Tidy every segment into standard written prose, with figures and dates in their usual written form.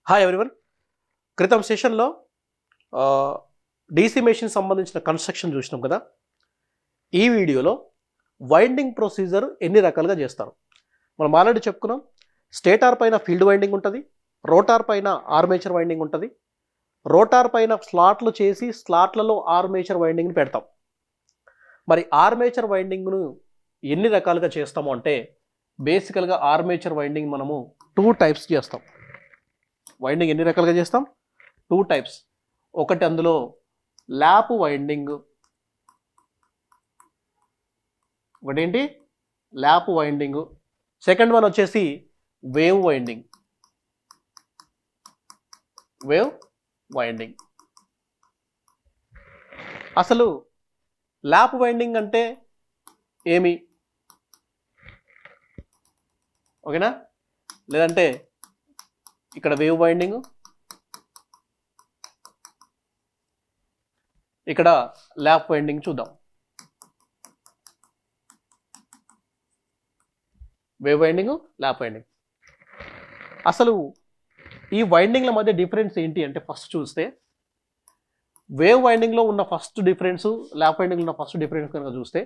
Hi everyone. క్రితం సెషన్లో DC machine సంబంధించిన కన్స్ట్రక్షన్ చూసినాం కదా. ఈ వీడియోలో వైండింగ్ ప్రొసీజర్ ఎన్ని రకాలుగా చేస్తారు మనం ఆల్రెడీ చెప్పుకున్నాం. స్టేటార్ పైన ఫీల్డ్ వైండింగ్ ఉంటుంది, రోటార్ పైన ఆర్మేచర్ వైండింగ్ ఉంటుంది. రోటార్ పైన స్లాట్లు చేసి స్లాట్లలో ఆర్మేచర్ వైండింగ్ని పెడతాం. మరి ఆర్మేచర్ వైండింగ్ను ఎన్ని రకాలుగా చేస్తాము అంటే బేసికల్గా ఆర్మేచర్ వైండింగ్ మనము 2 టైప్స్ చేస్తాం. వైండింగ్ ఎన్ని రకాలుగా చేస్తాం? 2 టైప్స్. ఒకటి అందులో ల్యాప్ వైండింగ్, ఒకటేంటి ల్యాప్ వైండింగ్. సెకండ్ వన్ వచ్చేసి వేవ్ వైండింగ్. వేవ్ వైండింగ్ అసలు ల్యాప్ వైండింగ్ అంటే ఏమి, ఓకేనా? లేదంటే ఇక్కడ వేవ్ వైండింగ్, ఇక్కడ ల్యాప్ వైండింగ్ చూద్దాం. Wave winding, lap winding. అసలు ఈ వైండింగ్ల మధ్య డిఫరెన్స్ ఏంటి అంటే ఫస్ట్ చూస్తే వేవ్ వైండింగ్లో ఉన్న ఫస్ట్ డిఫరెన్స్, ల్యాప్ వైండింగ్లో ఉన్న ఫస్ట్ డిఫరెన్స్ కనుక చూస్తే,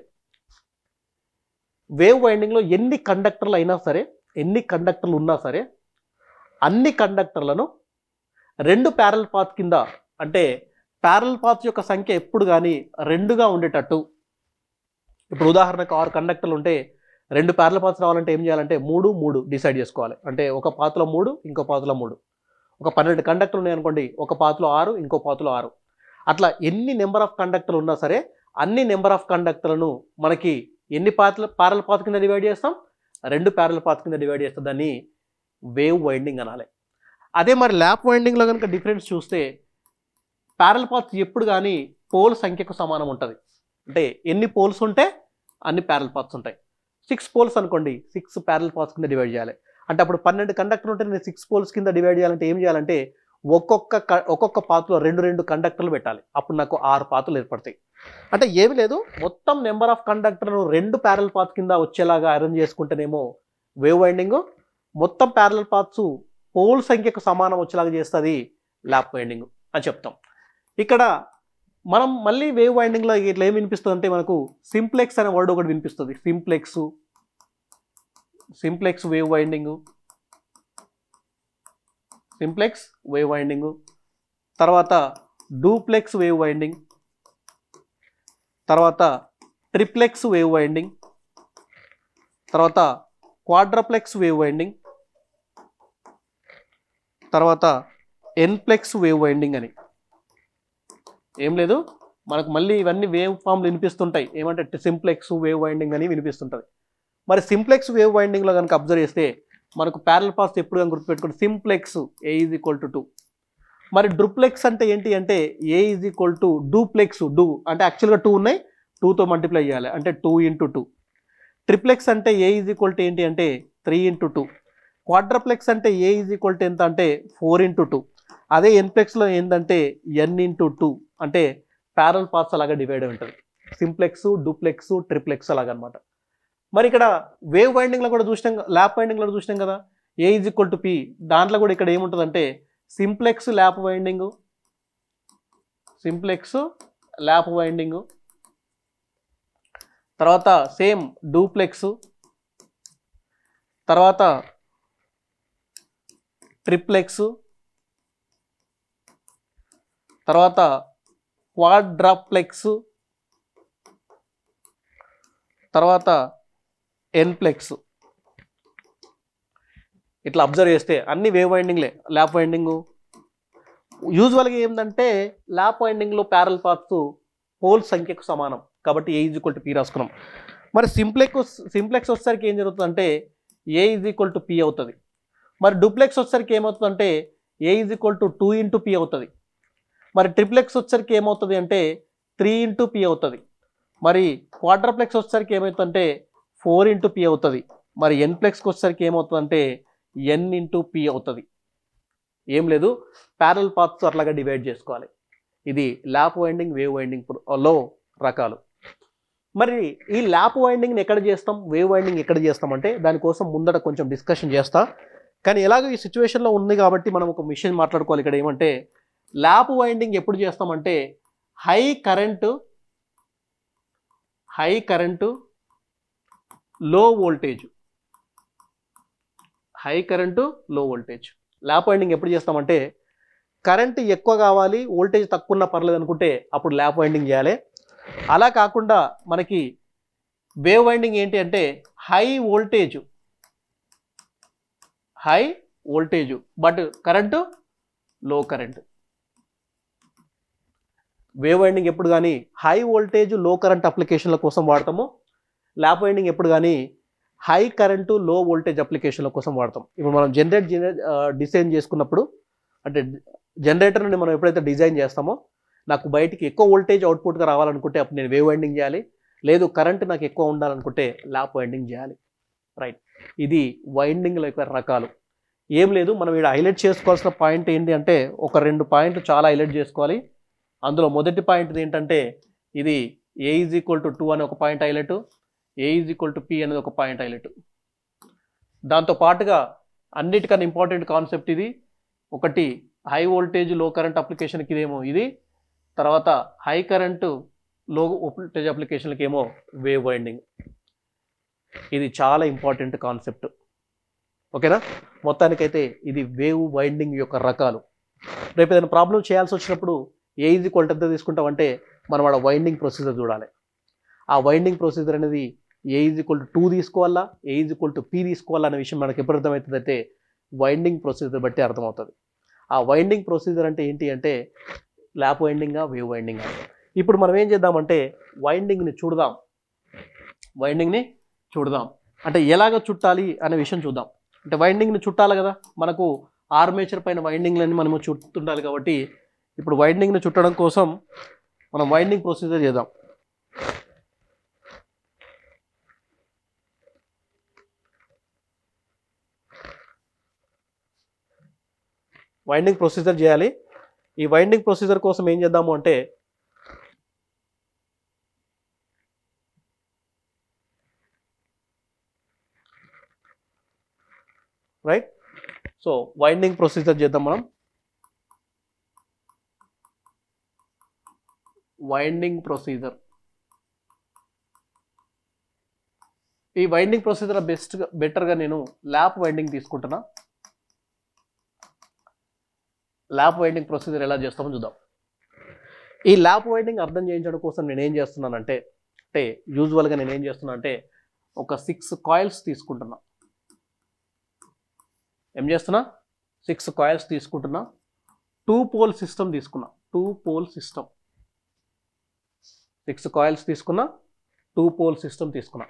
వేవ్ వైండింగ్లో ఎన్ని కండక్టర్లు అయినా సరే, ఎన్ని కండక్టర్లు ఉన్నా సరే, అన్ని కండక్టర్లను 2 ప్యారల్ పాత్ కింద, అంటే ప్యారల్ పాత్ యొక్క సంఖ్య ఎప్పుడు కానీ 2గా ఉండేటట్టు. ఇప్పుడు ఉదాహరణకు 6 కండక్టర్లు ఉంటే 2 ప్యారల్ పాత్స్ రావాలంటే ఏం చేయాలంటే 3, 3 డిసైడ్ చేసుకోవాలి. అంటే ఒక పాత్లో 3, ఇంకో పాత్లో 3. ఒక 12 కండక్టర్లు ఉన్నాయనుకోండి, ఒక పాత్లో 6, ఇంకో పాత్లో 6. అట్లా ఎన్ని నెంబర్ ఆఫ్ కండక్టర్లు ఉన్నా సరే అన్ని నెంబర్ ఆఫ్ కండక్టర్లను మనకి ఎన్ని ప్యారల్ పాత్ కింద డివైడ్ చేస్తాం? 2 ప్యారల్ పాత్ కింద డివైడ్ చేస్తాం. దాన్ని వేవ్ వైండింగ్ అనాలి. అదే మరి ల్యాప్ వైండింగ్లో కనుక డిఫరెన్స్ చూస్తే ప్యారల్ పాత్స్ ఎప్పుడు కానీ పోల్ సంఖ్యకు సమానం ఉంటుంది. అంటే ఎన్ని పోల్స్ ఉంటే అన్ని ప్యారల్ పాత్స్ ఉంటాయి. 6 పోల్స్ అనుకోండి, 6 ప్యారల్ పాత్స్ కింద డివైడ్ చేయాలి. అంటే అప్పుడు 12 కండక్టర్లు ఉంటే నేను 6 పోల్స్ కింద డివైడ్ చేయాలంటే ఏం చేయాలంటే ఒక్కొక్క పాత్లో 2 కండక్టర్లు పెట్టాలి. అప్పుడు నాకు 6 పాత్రలు ఏర్పడతాయి. అంటే ఏమి లేదు, మొత్తం నెంబర్ ఆఫ్ కండక్టర్ను 2 ప్యారల్ పాత్ కింద వచ్చేలాగా అరేంజ్ చేసుకుంటేనేమో వేవ్ వైండింగ్, మొత్తం ప్యారల్ పాత్స్ పోల్ సంఖ్యకు సమానం వచ్చేలాగా చేస్తుంది ల్యాప్ వైండింగ్ అని చెప్తాం. ఇక్కడ మనం మళ్ళీ వేవ్ వైండింగ్లో ఇట్లా ఏం వినిపిస్తుంది అంటే మనకు సింప్లెక్స్ అనే వర్డ్ ఒకటి వినిపిస్తుంది. Simplex wave winding, simplex wave winding. తర్వాత డూప్లెక్స్ వేవ్ వైండింగ్, తర్వాత ట్రిప్లెక్స్ వేవ్ వైండింగ్, తర్వాత క్వాడ్రప్లెక్స్ వేవ్ వైండింగ్, తర్వాత ఎన్ప్లెక్స్ వేవ్ వైండింగ్ అని. ఏం లేదు, మనకు మళ్ళీ ఇవన్నీ వేవ్ ఫామ్లు వినిపిస్తుంటాయి. ఏమంటే సింప్లెక్స్ వేవ్ వైండింగ్ అని వినిపిస్తుంటుంది. మరి సింప్లెక్స్ వేవ్ వైండింగ్లో కనుక అబ్జర్వ్ చేస్తే మనకు ప్యారల్ పాత్స్ ఎప్పుడు కానీ గుర్తుపెట్టుకోండి, సింప్లెక్స్ A = 2. మరి డ్రూప్లెక్స్ అంటే ఏంటి అంటే A = డూప్లెక్స్. డూ అంటే యాక్చువల్గా 2 ఉన్నాయి, 2తో మల్టిప్లై చేయాలి అంటే 2 × 2. ట్రిప్లెక్స్ అంటే A = ఏంటి అంటే 3 × 2. క్వాడ్రప్లెక్స్ అంటే A = ఎంత అంటే 4 × 2. అదే ఎన్ప్లెక్స్లో ఏంటంటే N × 2. అంటే ప్యారల్ పాత్స్ అలాగా డివైడ్ అయి ఉంటుంది. సింప్లెక్స్, డూప్లెక్స్, ట్రిప్లెక్స్ అలాగనమాట. మరి ఇక్కడ వేవ్ వైండింగ్లో కూడా చూసినాం, ల్యాప్ వైండింగ్లో చూసినాం కదా, A = P. దాంట్లో కూడా ఇక్కడ ఏముంటుందంటే simplex lap winding, simplex lap winding, తర్వాత సేమ్ డూప్లెక్స్, తర్వాత ట్రిప్లెక్స్, తర్వాత క్వాడ్రాప్లెక్స్, తర్వాత ఎన్ప్లెక్స్. ఇట్లా అబ్జర్వ్ చేస్తే అన్ని వేవ్ వైండింగ్లే. ల్యాప్ వైండింగ్ యూజువల్గా ఏంటంటే ల్యాప్ వైండింగ్లో ప్యారల్ పాత్స్ పోల్ సంఖ్యకు సమానం కాబట్టి A = P రాసుకున్నాం. మరి సింప్లెక్స్ వచ్చేసరికి ఏం జరుగుతుందంటే A = P అవుతుంది. మరి డూప్లెక్స్ వచ్చేసరికి ఏమవుతుందంటే A = 2 × P అవుతుంది. మరి ట్రిప్లెక్స్ వచ్చేసరికి ఏమవుతుంది అంటే 3 × P అవుతుంది. మరి క్వాడ్రప్లెక్స్ వచ్చేసరికి ఏమవుతుందంటే 4 × P అవుతుంది. మరి ఎన్ప్లెక్స్కి వచ్చేసరికి ఏమవుతుందంటే N × P అవుతుంది. ఏం లేదు, ప్యారల్ పాత్స్ అట్లాగా డివైడ్ చేసుకోవాలి. ఇది ల్యాప్ వైండింగ్, వేవ్ వైండింగ్లో రకాలు. మరి ఈ ల్యాప్ వైండింగ్ని ఎక్కడ చేస్తాం, వేవ్ వైండింగ్ ఎక్కడ చేస్తాం అంటే దానికోసం ముందట కొంచెం డిస్కషన్ చేస్తా. కానీ ఎలాగో ఈ సిచ్యువేషన్లో ఉంది కాబట్టి మనం ఒక విషయం మాట్లాడుకోవాలి ఇక్కడ ఏమంటే ల్యాప్ వైండింగ్ ఎప్పుడు చేస్తామంటే హై కరెంటు లో వోల్టేజ్ ల్యాప్ వైండింగ్ ఎప్పుడు చేస్తామంటే కరెంట్ ఎక్కువ కావాలి వోల్టేజ్ తక్కువ ఉన్నా పర్లేదు అనుకుంటే అప్పుడు ల్యాప్ వైండింగ్ చేయాలి. అలా కాకుండా మనకి వేవ్ వైండింగ్ ఏంటి అంటే హై వోల్టేజ్ బట్ కరెంటు లో కరెంట్. వేవ్ వైండింగ్ ఎప్పుడు కానీ హై వోల్టేజ్ లో కరెంట్ అప్లికేషన్ల కోసం వాడతాము. ల్యాప్ వైండింగ్ ఎప్పుడు కానీ హై కరెంటు లో వోల్టేజ్ అప్లికేషన్ల కోసం వాడతాం. ఇప్పుడు మనం డిజైన్ చేసుకున్నప్పుడు అంటే జనరేటర్ నుండి మనం ఎప్పుడైతే డిజైన్ చేస్తామో నాకు బయటికి ఎక్కువ వోల్టేజ్ అవుట్పుట్గా రావాలనుకుంటే అప్పుడు నేను వేవ్ వైండింగ్ చేయాలి. లేదు కరెంట్ నాకు ఎక్కువ ఉండాలనుకుంటే ల్యాప్ వైండింగ్ చేయాలి. రైట్, ఇది వైండింగ్ల యొక్క రకాలు. ఏం లేదు, మనం ఇక్కడ హైలైట్ చేసుకోవాల్సిన పాయింట్ ఏంటి అంటే ఒక 2 పాయింట్లు చాలా హైలైట్ చేసుకోవాలి. అందులో మొదటి పాయింట్ ఏంటంటే ఇది A = 2 అనే ఒక పాయింట్ హైలైట్, A = P అనేది ఒక పాయింట్ హైలైట్. దాంతో పాటుగా అన్నిటికన్నా ఇంపార్టెంట్ కాన్సెప్ట్ ఇది. ఒకటి హై వోల్టేజ్ లో కరెంట్ అప్లికేషన్కి ఇదేమో ఇది, తర్వాత హై కరెంటు లో వోల్టేజ్ అప్లికేషన్కి ఏమో వేవ్ వైండింగ్. ఇది చాలా ఇంపార్టెంట్ కాన్సెప్ట్. ఓకేనా, మొత్తానికైతే ఇది వేవ్ వైండింగ్ యొక్క రకాలు. రేపు ఏదైనా ప్రాబ్లం చేయాల్సి వచ్చినప్పుడు A = ఎంత తీసుకుంటామంటే మనం ఆడ వైండింగ్ ప్రొసీజర్ చూడాలి. ఆ వైండింగ్ ప్రొసీజర్ అనేది A = 2 తీసుకోవాలా, A = P తీసుకోవాలా అనే విషయం మనకి ఎప్పుడు అర్థమవుతుందంటే వైండింగ్ ప్రొసీజర్ బట్టి అర్థమవుతుంది. ఆ వైండింగ్ ప్రొసీజర్ అంటే ఏంటి అంటే ల్యాప్ వైండింగా వేవ్ వైండింగా. ఇప్పుడు మనం ఏం చేద్దామంటే వైండింగ్ని చూడదాం అంటే ఎలాగ చుట్టాలి అనే విషయం చూద్దాం. అంటే వైండింగ్ని చుట్టాలి కదా, మనకు ఆర్మేచర్ పైన వైండింగ్లన్నీ మనము చుట్టుండాలి కాబట్టి ఇప్పుడు వైండింగ్ని చుట్టడం కోసం మనం వైండింగ్ ప్రొసీజర్ చేద్దాం. వైండింగ్ ప్రొసీజర్ చేయాలి. ఈ వైండింగ్ ప్రొసీజర్ కోసం ఏం చేద్దాము అంటే రైట్, సో వైండింగ్ ప్రొసీజర్ చేద్దాం మనం. వైండింగ్ ప్రొసీజర్, ఈ వైండింగ్ ప్రొసీజర్ బెటర్గా నేను ల్యాప్ వైండింగ్ తీసుకుంటున్నా. ల్యాప్ వైండింగ్ ప్రొసీజర్ ఎలా చేస్తామో చూద్దాం. ఈ ల్యాప్ వైండింగ్ అర్థం చేయించడం కోసం నేను ఏం చేస్తున్నానంటే యూజువల్గా నేను ఏం చేస్తున్నా అంటే ఒక 6 కాయిల్స్ తీసుకుంటున్నా. ఏం చేస్తున్నా 6 కాయిల్స్ తీసుకుంటున్నా. 2 పోల్ సిస్టమ్ తీసుకున్నా. 2 పోల్ సిస్టమ్ 6 కాయిల్స్ తీసుకున్నా, 2 పోల్ సిస్టమ్ తీసుకున్నా.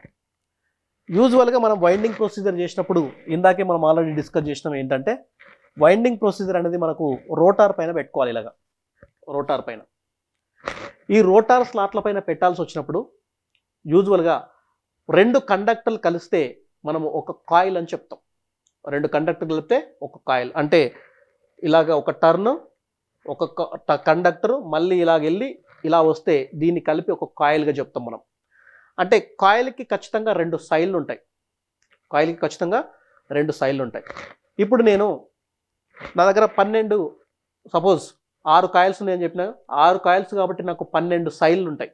యూజువల్గా మనం వైండింగ్ ప్రొసీజర్ చేసినప్పుడు ఇందాకే మనం ఆల్రెడీ డిస్కస్ చేసినాం ఏంటంటే వైండింగ్ ప్రొసీజర్ అనేది మనకు రోటార్ పైన పెట్టుకోవాలి. ఇలాగా రోటార్ పైన, ఈ రోటార్ స్లాట్ల పైన పెట్టాల్సి వచ్చినప్పుడు యూజువల్గా 2 కండక్టర్లు కలిస్తే మనము ఒక కాయిల్ అని చెప్తాం. 2 కండక్టర్లు కలిపితే ఒక కాయిల్ అంటే ఇలాగ ఒక టర్న్, ఒక కండక్టర్ మళ్ళీ ఇలాగెళ్ళి ఇలా వస్తే దీన్ని కలిపి ఒక కాయిల్గా చెప్తాం మనం. అంటే కాయిల్కి ఖచ్చితంగా 2 సైడ్లు ఉంటాయి. ఇప్పుడు నా దగ్గర 12 సపోజ్ 6 కాయిల్స్ ఉన్నాయని చెప్పిన, 6 కాయిల్స్ కాబట్టి నాకు 12 సైడ్లు ఉంటాయి.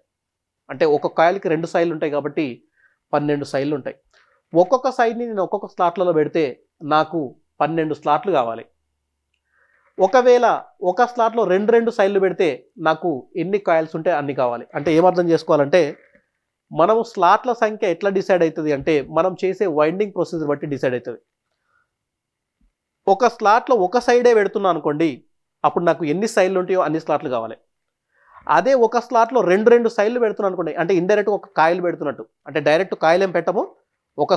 అంటే ఒక కాయిల్కి 2 సైడ్లు ఉంటాయి కాబట్టి 12 సైడ్లు ఉంటాయి. ఒక్కొక్క సైడ్ని నేను ఒక్కొక్క స్లాట్లలో పెడితే నాకు 12 స్లాట్లు కావాలి. ఒకవేళ ఒక స్లాట్లో 2 సైడ్లు పెడితే నాకు ఎన్ని కాయిల్స్ ఉంటే అన్ని కావాలి. అంటే ఏమర్థం చేసుకోవాలంటే మనము స్లాట్ల సంఖ్య ఎట్లా డిసైడ్ అవుతుంది అంటే మనం చేసే వైండింగ్ ప్రొసీజర్ బట్టి డిసైడ్ అవుతుంది. ఒక స్లాట్లో ఒక సైడే పెడుతున్నా అనుకోండి, అప్పుడు నాకు ఎన్ని సైడ్లు ఉంటాయో అన్ని స్లాట్లు కావాలి. అదే ఒక స్లాట్లో 2 సైడ్లు పెడుతున్నాను అనుకోండి, అంటే ఇండైరెక్ట్గా ఒక కాయిల్ పెడుతున్నట్టు, అంటే డైరెక్ట్ కాయిల్ ఏం పెట్టము, ఒక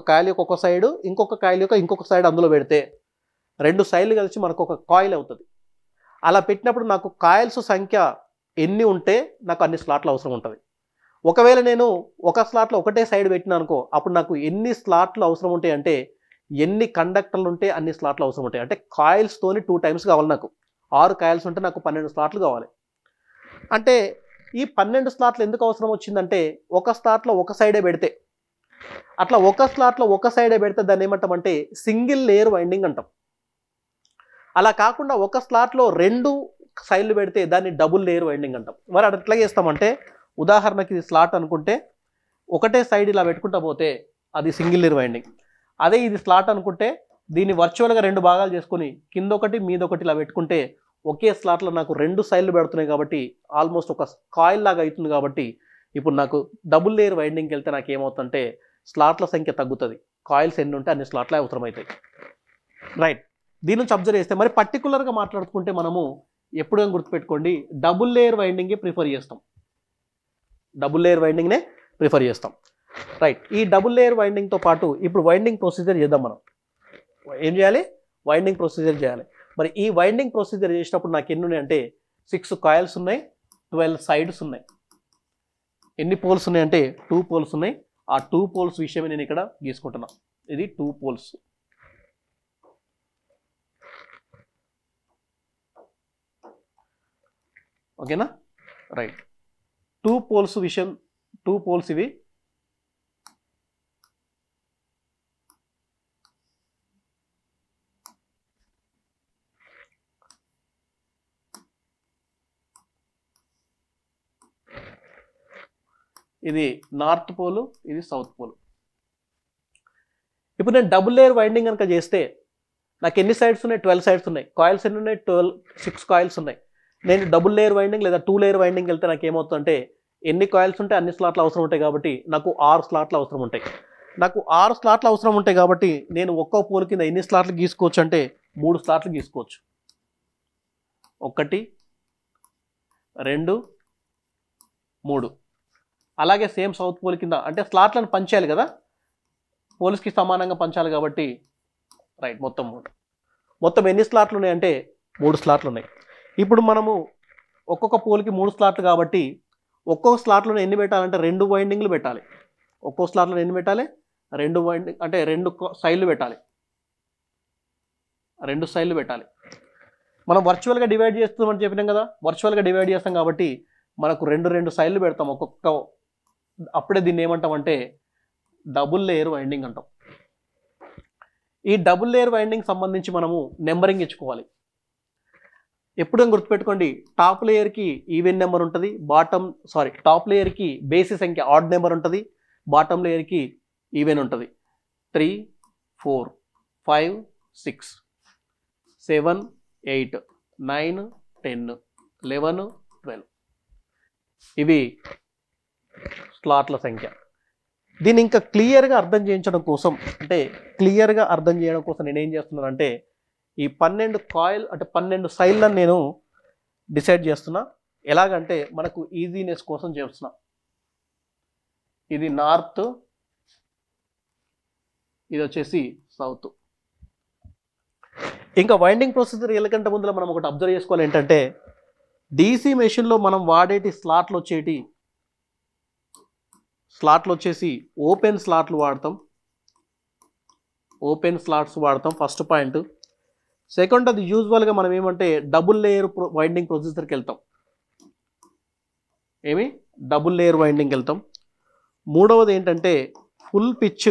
కాయిల్ యొక్క ఒక సైడు ఇంకొక కాయిల్ యొక్క ఇంకొక సైడ్ అందులో పెడితే 2 సైడ్లు కలిసి మనకు ఒక కాయిల్ అవుతుంది. అలా పెట్టినప్పుడు నాకు కాయిల్స్ సంఖ్య ఎన్ని ఉంటే నాకు అన్ని స్లాట్లు అవసరం ఉంటుంది. ఒకవేళ నేను ఒక స్లాట్లో ఒకటే సైడ్ పెట్టినా అనుకో, అప్పుడు నాకు ఎన్ని స్లాట్లు అవసరం ఉంటాయి అంటే ఎన్ని కండక్టర్లు ఉంటే అన్ని స్లాట్లు అవసరం ఉంటాయి. అంటే కాయిల్స్తోని 2 టైమ్స్ కావాలి. నాకు 6 కాయిల్స్ ఉంటే నాకు 12 స్లాట్లు కావాలి. అంటే ఈ 12 స్లాట్లు ఎందుకు అవసరం వచ్చిందంటే ఒక స్లాట్లో ఒక సైడే పెడితే అట్లా ఒక స్లాట్లో ఒక సైడే పెడితే దాన్ని ఏమంటామంటే సింగిల్ లేయర్ వైండింగ్ అంటాం. అలా కాకుండా ఒక స్లాట్లో 2 సైడ్లు పెడితే దాన్ని డబుల్ లేయర్ వైండింగ్ అంటాం. మరి అది ఎట్లా చేస్తామంటే ఉదాహరణకి ఇది స్లాట్ అనుకుంటే ఒకటే సైడ్ ఇలా పెట్టుకుంటా పోతే అది సింగిల్ లేయర్ వైండింగ్. అదే ఇది స్లాట్ అనుకుంటే దీన్ని వర్చువల్గా 2 భాగాలు చేసుకొని కింద ఒకటి మీద ఒకటి ఇలా పెట్టుకుంటే ఒకే స్లాట్లో నాకు 2 సైడ్లు పెడుతున్నాయి కాబట్టి ఆల్మోస్ట్ ఒక కాయిల్ లాగా అవుతుంది. కాబట్టి ఇప్పుడు నాకు డబుల్ లేయర్ వైండింగ్కి వెళ్తే నాకు ఏమవుతుందంటే స్లాట్ల సంఖ్య తగ్గుతుంది. కాయిల్స్ ఎన్ని ఉంటే అన్ని స్లాట్లే అవసరమవుతాయి. రైట్, దీని నుంచి అబ్జర్వ్ చేస్తే మరి పర్టికులర్గా మాట్లాడుకుంటే మనము ఎప్పుడూ గుర్తుపెట్టుకోండి డబుల్ లేయర్ వైండింగే ప్రిఫర్ చేస్తాం. డబుల్ లేయర్ వైండింగ్నే ప్రిఫర్ చేస్తాం. రైట్, ఈ డబుల్ లేయర్ వైండింగ్తో పాటు ఇప్పుడు వైండింగ్ ప్రొసీజర్ చేద్దాం. మనం ఏం చేయాలి? వైండింగ్ ప్రొసీజర్ చేయాలి. మరి ఈ వైండింగ్ ప్రొసీజర్ చేసినప్పుడు నాకు ఎన్ని ఉన్నాయి అంటే 6 కాయిల్స్ ఉన్నాయి, 12 సైడ్స్ ఉన్నాయి. ఎన్ని పోల్స్ ఉన్నాయంటే 2 పోల్స్ ఉన్నాయి. ఆ 2 పోల్స్ విషయమే నేను ఇక్కడ గీసుకుంటున్నా. ఇది 2 పోల్స్. ఓకేనా? రైట్, 2 పోల్స్ విషయం, 2 పోల్స్ ఇవి. ఇది నార్త్ పోలు, ఇది సౌత్ పోలు. ఇప్పుడు నేను డబుల్ లేయర్ వైండింగ్ కనుక చేస్తే నాకు ఎన్ని సైడ్స్ ఉన్నాయి? 12 సైడ్స్ ఉన్నాయి. కాయిల్స్ ఎన్ని ఉన్నాయి? 6 కాయిల్స్ ఉన్నాయి. నేను డబుల్ లేయర్ వైండింగ్ లేదా 2 లేయర్ వైండింగ్ వెళ్తే నాకు ఏమవుతుందంటే ఎన్ని కాయిల్స్ ఉంటే అన్ని స్లాట్లు అవసరం ఉంటాయి కాబట్టి నాకు 6 స్లాట్లు అవసరం ఉంటాయి. నాకు 6 స్లాట్లు అవసరం ఉంటాయి కాబట్టి నేను ఒక్కో పోల్ కింద ఎన్ని స్లాట్లు గీసుకోవచ్చు అంటే 3 స్లాట్లు గీసుకోవచ్చు. 1 2 3. అలాగే సేమ్ సౌత్ పోల్ కింద అంటే స్లాట్లను పంచాలి కదా, పోల్స్కి సమానంగా పంచాలి కాబట్టి రైట్ మొత్తం 3. మొత్తం ఎన్ని స్లాట్లు ఉన్నాయంటే 3 స్లాట్లు ఉన్నాయి. ఇప్పుడు మనము ఒక్కొక్క పోల్కి 3 స్లాట్లు కాబట్టి ఒక్కొక్క స్లాట్లో ఎన్ని పెట్టాలంటే 2 వైండింగ్లు పెట్టాలి. ఒక్కో స్లాట్లో ఎన్ని పెట్టాలి? 2 వైండింగ్ అంటే 2 సైడ్లు పెట్టాలి. 2 సైడ్లు పెట్టాలి. మనం వర్చువల్గా డివైడ్ చేస్తామని చెప్పినాం కదా, వర్చువల్గా డివైడ్ చేస్తాం కాబట్టి మనకు 2 సైడ్లు పెడతాం ఒక్కొక్క. అప్పుడే దీన్ని ఏమంటామంటే డబుల్ లేయర్ వైండింగ్ అంటాం. ఈ డబుల్ లేయర్ వైండింగ్ సంబంధించి మనము నెంబరింగ్ ఇచ్చుకోవాలి. ఎప్పుడూ గుర్తుపెట్టుకోండి, టాప్ లేయర్కి ఈవెన్ నెంబర్ ఉంటుంది, టాప్ లేయర్కి బేసి సంఖ్య ఆడ్ నెంబర్ ఉంటుంది, బాటమ్ లేయర్కి ఈవెన్ ఉంటుంది. 3 4 5 6 7 8 9 10 11 12 ఇవి స్లాట్ల సంఖ్య. దీన్ని ఇంకా క్లియర్గా అర్థం చేయించడం కోసం నేనేం చేస్తున్నానంటే ఈ 12 కాయిల్ అంటే 12 సైడ్లను నేను డిసైడ్ చేస్తున్నా. ఎలాగంటే మనకు ఈజీనెస్ కోసం చేస్తున్నా. ఇది నార్త్, ఇది వచ్చేసి సౌత్. ఇంకా వైండింగ్ ప్రొసీజర్ ఎలాగంటే ముందులో మనం ఒకటి అబ్జర్వ్ చేసుకోవాలి ఏంటంటే డీసీ మెషిన్లో మనం వాడేటి స్లాట్లు వచ్చేసి ఓపెన్ స్లాట్లు వాడతాం. ఓపెన్ స్లాట్స్ వాడతాం ఫస్ట్ పాయింట్. సెకండ్, అది యూజువల్గా మనం ఏమంటే డబుల్ లేయర్ వైండింగ్ ప్రొసీజర్కి వెళ్తాం. డబుల్ లేయర్ వైండింగ్కి వెళ్తాం. మూడవది ఏంటంటే ఫుల్ పిచ్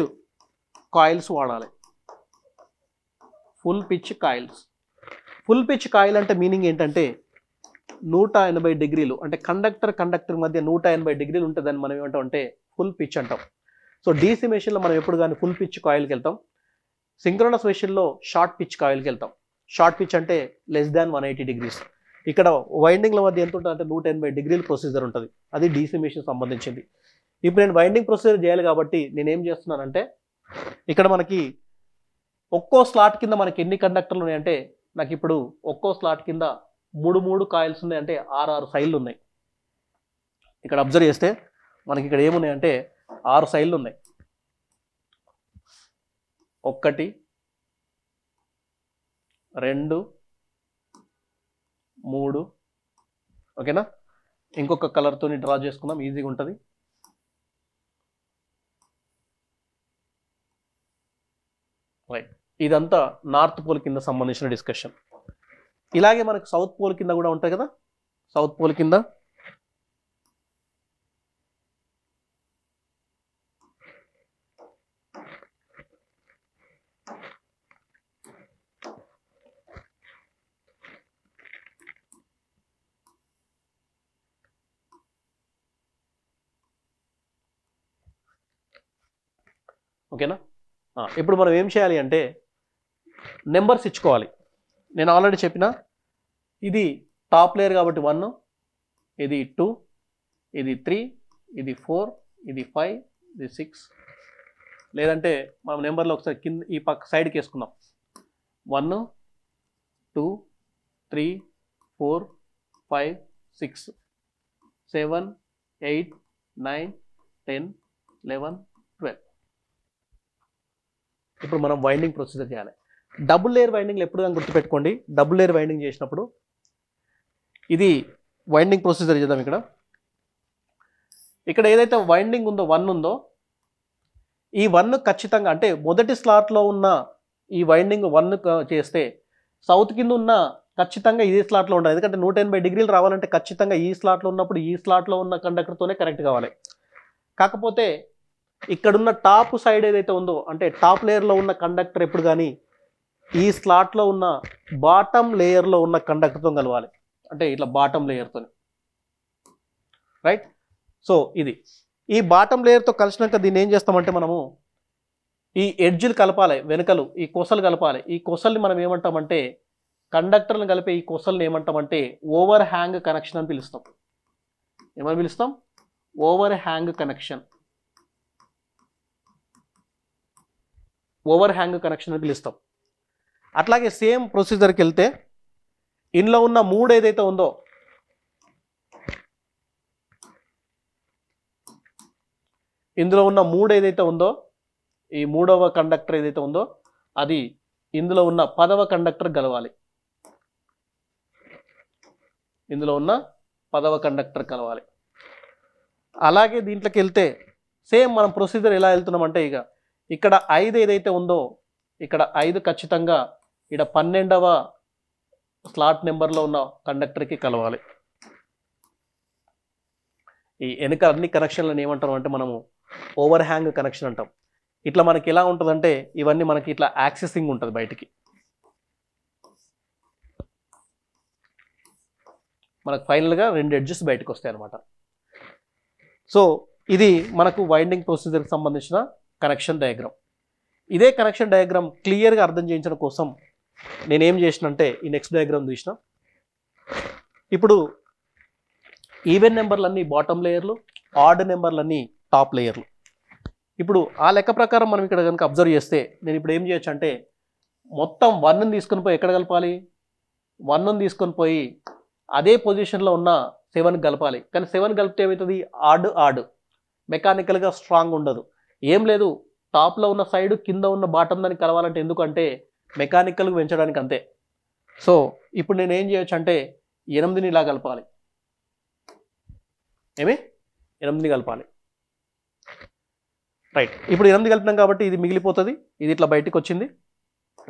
కాయిల్స్ వాడాలి. ఫుల్ పిచ్ కాయిల్ అంటే మీనింగ్ ఏంటంటే 180 డిగ్రీలు అంటే కండక్టర్ మధ్య 180 డిగ్రీలు ఉంటుంది. దాన్ని మనం ఏమంటాం అంటే ఫుల్ పిచ్ అంటాం. సో డీసీ మెషిన్లో మనం ఎప్పుడు కానీ ఫుల్ పిచ్ కాయిల్కి వెళ్తాం. సింక్రోనస్ మెషిన్లో షార్ట్ పిచ్ కాయిల్కి వెళ్తాం. షార్ట్ పిచ్ అంటే <180 degrees. ఇక్కడ వైండింగ్ల మధ్య ఎంత ఉంటుంది అంటే 180 డిగ్రీల ప్రొసీజర్ ఉంటుంది. అది డీసీ మెషిన్ సంబంధించింది. ఇప్పుడు నేను వైండింగ్ ప్రొసీజర్ చేయాలి కాబట్టి నేనేం చేస్తున్నానంటే ఇక్కడ మనకి ఒక్కో స్లాట్ కింద మనకి ఎన్ని కండక్టర్లు ఉన్నాయంటే నాకు ఇప్పుడు ఒక్కో స్లాట్ కింద 3 కాయిల్స్ ఉన్నాయి, అంటే 6 సైడ్లు ఉన్నాయి. ఇక్కడ అబ్జర్వ్ చేస్తే మనకి ఇక్కడ ఏమున్నాయంటే 6 సైడ్లు ఉన్నాయి. 1 2 3. ఓకేనా? ఇంకొక కలర్తో డ్రా చేసుకుందాం, ఈజీగా ఉంటుంది. రైట్, ఇదంతా నార్త్ పోల్ కింద సంబంధించిన డిస్కషన్. ఇలాగే మనకు సౌత్ పోల్ కింద కూడా ఉంటాయి కదా. సౌత్ పోల్ కింద ఓకేనా. ఇప్పుడు మనం ఏం చేయాలి అంటే నెంబర్స్ ఇచ్చుకోవాలి. నేను ఆల్రెడీ చెప్పిన ఇది టాప్ లేయర్ కాబట్టి 1, ఇది 2, ఇది 3, ఇది 4, ఇది 5, ఇది 6, లేదంటే మనం నెంబర్లో ఒకసారి కింద ఈ పక్క సైడ్కి వేసుకుందాం. 1, 2, 3, 4, 5, 6, 7, 8, 9, 10, 11, 12. ఇప్పుడు మనం వైండింగ్ ప్రొసీజర్ చేయాలి. డబుల్ లేయర్ వైండింగ్లు ఎప్పుడు కానీ గుర్తుపెట్టుకోండి. డబుల్ లేయర్ వైండింగ్ చేసినప్పుడు ఇది వైండింగ్ ప్రొసీజర్ చేద్దాం. ఇక్కడ ఏదైతే వైండింగ్ ఉందో 1 ఉందో ఈ 1 ఖచ్చితంగా అంటే మొదటి స్లాట్లో ఉన్న ఈ వైండింగ్ 1 చేస్తే సౌత్ కింద ఉన్న ఖచ్చితంగా ఇదే స్లాట్లో ఉండాలి. ఎందుకంటే 180 డిగ్రీలు రావాలంటే ఖచ్చితంగా ఈ స్లాట్లో ఉన్నప్పుడు ఈ స్లాట్లో ఉన్న కండక్టర్తోనే కరెక్ట్ కావాలి. కాకపోతే ఇక్కడున్న టాప్ సైడ్ ఏదైతే ఉందో అంటే టాప్ లేయర్లో ఉన్న కండక్టర్ ఎప్పుడు కానీ ఈ స్లాట్లో ఉన్న బాటమ్ లేయర్లో ఉన్న కండక్టర్తో కలవాలి. అంటే ఇట్లా బాటమ్ లేయర్తో, రైట్. సో ఇది ఈ బాటమ్ లేయర్తో కలిసినాక దీన్ని ఏం చేస్తామంటే మనము ఈ ఎడ్జ్లు కలపాలి, వెనుకలు ఈ కొసలు కలపాలి. ఈ కొసల్ని మనం ఏమంటామంటే కండక్టర్ని కలిపే ఈ కొసల్ని ఏమంటామంటే ఓవర్ హ్యాంగ్ కనెక్షన్ అని పిలుస్తాం. ఏమని పిలుస్తాం? Over hang connection. Over hang connection అని పిలుస్తాం. అట్లాగే సేమ్ ప్రొసీజర్కి వెళ్తే ఇందులో ఉన్న 3 ఏదైతే ఉందో ఇందులో ఉన్న 3 ఏదైతే ఉందో ఈ 3వ కండక్టర్ ఏదైతే ఉందో అది ఇందులో ఉన్న 10వ కండక్టర్ కలవాలి. ఇందులో ఉన్న 10వ కండక్టర్ కలవాలి. అలాగే దీంట్లోకి వెళ్తే సేమ్ మనం ప్రొసీజర్ ఎలా వెళ్తున్నామంటే ఇక్కడ 5 ఏదైతే ఉందో ఇక్కడ 5 ఖచ్చితంగా ఇక్కడ 12వ స్లాట్ నెంబర్లో ఉన్న కండక్టర్కి కలవాలి. ఈ వెనుక అన్ని కనెక్షన్లను ఏమంటాం అంటే మనము ఓవర్ హ్యాంగ్ కనెక్షన్ అంటాం. ఇట్లా మనకి ఎలా ఉంటుందంటే ఇవన్నీ మనకి ఇట్లా యాక్సెసింగ్ ఉంటుంది బయటికి. మనకు ఫైనల్గా 2 ఎడ్జెస్ బయటకు వస్తాయి అన్నమాట. సో ఇది మనకు వైండింగ్ ప్రొసీజర్కి సంబంధించిన కనెక్షన్ డయాగ్రామ్. ఇదే కనెక్షన్ డయాగ్రామ్ క్లియర్గా అర్థం చేయించడం కోసం నేనేం చేసినంటే ఈ నెక్స్ట్ డయాగ్రామ్ చూసిన. ఇప్పుడు ఈవెన్ నెంబర్లన్నీ బాటమ్ లేయర్లు, ఆడ్ నెంబర్లన్నీ టాప్ లేయర్లు. ఇప్పుడు ఆ లెక్క ప్రకారం మనం ఇక్కడ కనుక అబ్జర్వ్ చేస్తే నేను ఇప్పుడు ఏం చేయొచ్చు అంటే మొత్తం 1ని తీసుకొని పోయి ఎక్కడ కలపాలి? 1ని తీసుకొని పోయి అదే పొజిషన్లో ఉన్న 7 కలపాలి. కానీ 7 కలిపితే ఏమవుతుంది? ఆడ్ మెకానికల్గా స్ట్రాంగ్ ఉండదు. ఏం లేదు, టాప్లో ఉన్న సైడ్ కింద ఉన్న బాటమ్ దానికి కలవాలంటే ఎందుకంటే మెకానికల్గా పెంచడానికి అంతే. సో ఇప్పుడు నేను ఏం చేయొచ్చు అంటే 8ని ఇలా కలపాలి. 8ని కలపాలి, రైట్. ఇప్పుడు 8 కలిపినాం కాబట్టి ఇది మిగిలిపోతుంది. ఇది ఇట్లా బయటకు వచ్చింది,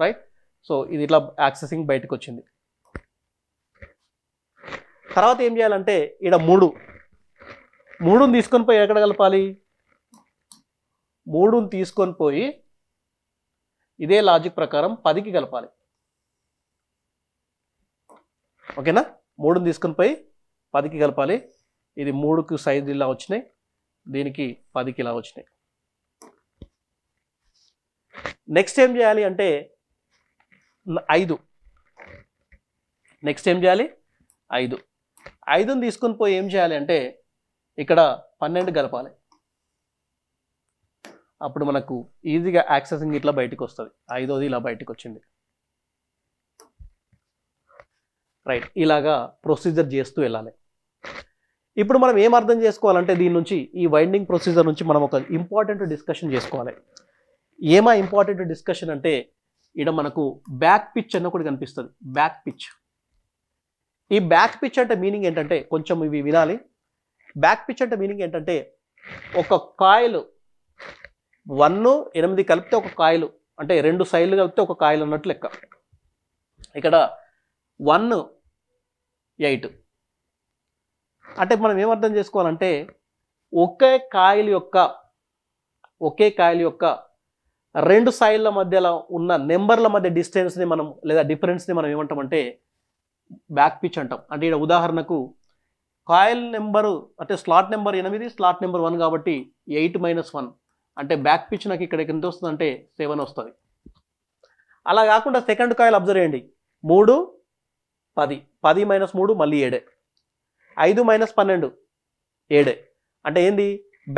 రైట్. సో ఇది ఇట్లా యాక్సెసింగ్ బయటకు వచ్చింది. తర్వాత ఏం చేయాలంటే ఇక్కడ 3ని తీసుకొని పోయి ఎక్కడ కలపాలి? 3ని తీసుకొని పోయి ఇదే లాజిక్ ప్రకారం 10కి కలపాలి. ఓకేనా? 3ని తీసుకొని పోయి 10కి కలపాలి. ఇది 3కి సైజు ఇలా వచ్చినాయి, దీనికి 10కి ఇలా వచ్చినాయి. నెక్స్ట్ ఏం చేయాలి అంటే 5. నెక్స్ట్ ఏం చేయాలి? 5ని తీసుకొని పోయి ఏం చేయాలి అంటే ఇక్కడ 12 కలపాలి. అప్పుడు మనకు ఈజీగా యాక్సెసింగ్ ఇట్లా బయటకు వస్తుంది. 5వది ఇలా బయటకు వచ్చింది, రైట్. ఇలాగా ప్రొసీజర్ చేస్తూ వెళ్ళాలి. ఇప్పుడు మనం ఏం అర్థం చేసుకోవాలంటే దీని నుంచి ఈ వైండింగ్ ప్రొసీజర్ నుంచి మనం ఒక ఇంపార్టెంట్ డిస్కషన్ చేసుకోవాలి. ఏమా ఇంపార్టెంట్ డిస్కషన్ అంటే ఇక్కడ మనకు బ్యాక్ పిచ్ అన్న ఒకటి కనిపిస్తుంది. Back pitch. ఈ బ్యాక్ పిచ్ అంటే మీనింగ్ ఏంటంటే కొంచెం ఇవి వినాలి. బ్యాక్ పిచ్ అంటే మీనింగ్ ఏంటంటే ఒక కాయిల్ 1, 8 కలిపితే ఒక కాయిల్ అంటే 2 సైడ్లు కలిపితే ఒక కాయిల్ అన్నట్టు లెక్క. ఇక్కడ 1, 8 అంటే మనం ఏమర్థం చేసుకోవాలంటే ఒకే కాయిల్ యొక్క 2 సైడ్ల మధ్యలో ఉన్న నెంబర్ల మధ్య డిస్టెన్స్ని మనం లేదా డిఫరెన్స్ని మనం ఏమంటామంటే బ్యాక్ పిచ్ అంటాం. అంటే ఇక్కడ ఉదాహరణకు కాయిల్ నెంబరు అంటే స్లాట్ నెంబర్ 8, స్లాట్ నెంబర్ 1 కాబట్టి 8 - 1 అంటే బ్యాక్ పిచ్ నాకు ఇక్కడ ఎంత వస్తుంది అంటే 7 వస్తుంది. అలా కాకుండా సెకండ్ కాయిల్ అబ్జర్వ్ చేయండి. 3 10 10 - 3 మళ్ళీ 7 5 - 12 7. అంటే ఏంది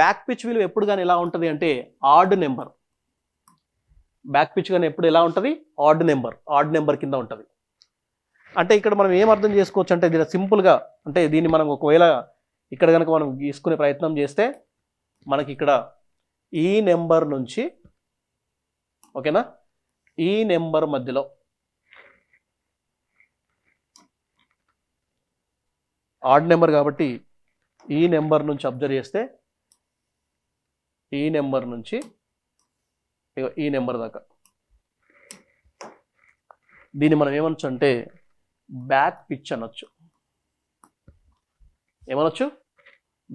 బ్యాక్ పిచ్ విలువ ఎప్పుడు కానీ ఎలా ఉంటుంది అంటే ఆడ్ నెంబర్. బ్యాక్ పిచ్ కానీ ఎప్పుడు ఎలా ఉంటుంది ఆడ్ నెంబర్ కింద ఉంటుంది. అంటే ఇక్కడ మనం ఏం అర్థం చేసుకోవచ్చు అంటే దీని సింపుల్గా అంటే దీన్ని మనం ఒకవేళ ఇక్కడ కనుక మనం గీసుకునే ప్రయత్నం చేస్తే మనకి ఇక్కడ ఈ నెంబర్ నుంచి ఓకేనా ఈ నెంబర్ మధ్యలో ఆడ్ నెంబర్ కాబట్టి ఈ నెంబర్ నుంచి అబ్జర్వ్ చేస్తే ఈ నెంబర్ నుంచి ఈ నెంబర్ దాకా దీన్ని మనం ఏమనొచ్చు అంటే బ్యాక్ పిచ్ అనొచ్చు. ఏమనొచ్చు